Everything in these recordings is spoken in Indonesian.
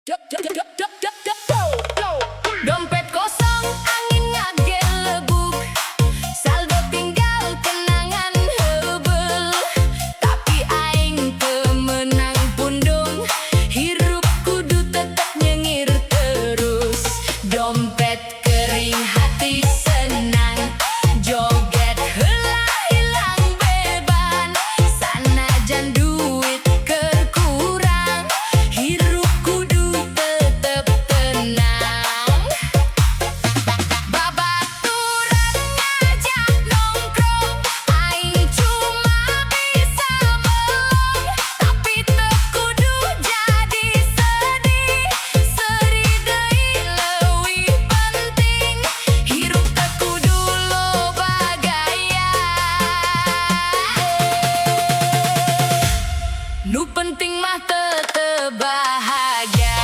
Dompet kosong, angin ngagelebuk, saldo tinggal kenangan hebel. Tapi aing pemenang pundung, hirup kudu tetep nyengir terus. Dompet kering, hati senang, joget heula hilang beban. Sanajan duit kekurang, hirup kudu tetep tenang. Babaturan ngajak nongkrong, aing cuma bisa melong. Tapi teu kudu jadi sedih, seri deui leuwih penting. Hirup teu kudu loba gaya, nu penting mah tetep bahagia.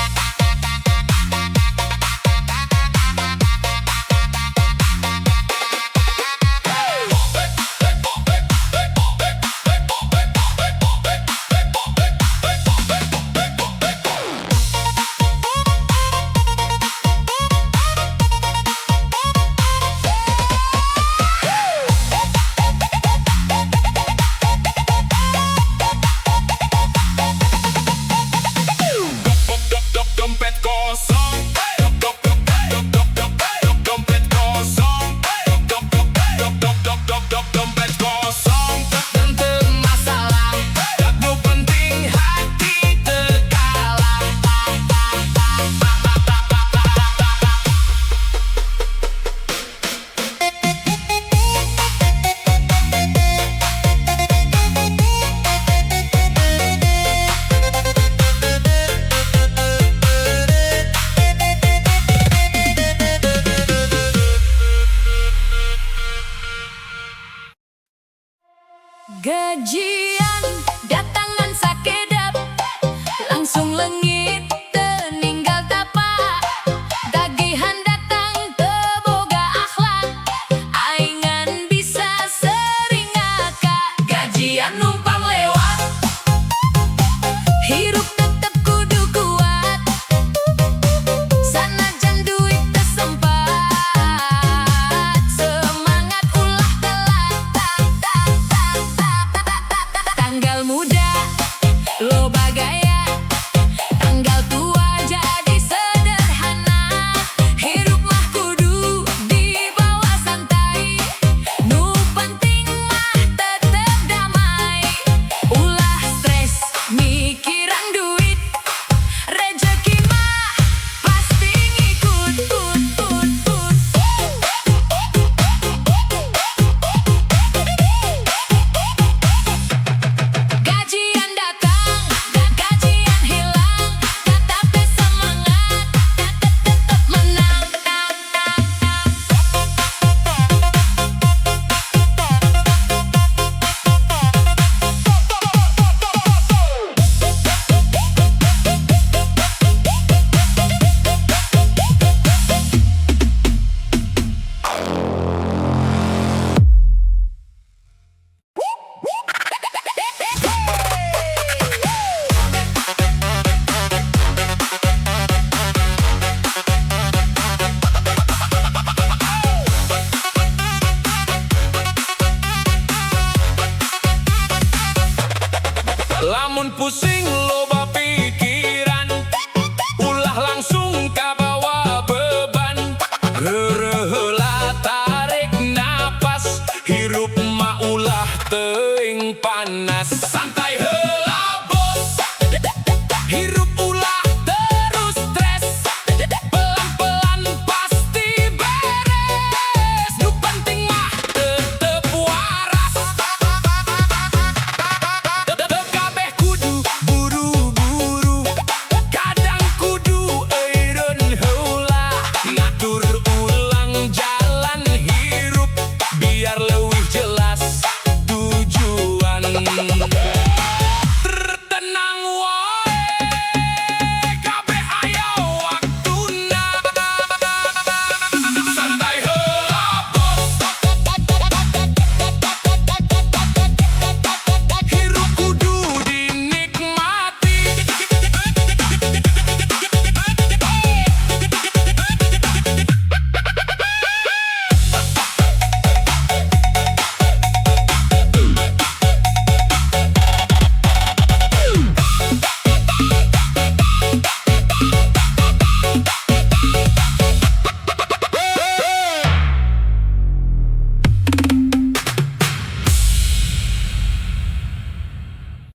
Dompet kosong, dompet kosong, dompet kosong. Teu masalah, Nu penting hati teu kalah. gajian datangan sakedap, langsung lengit.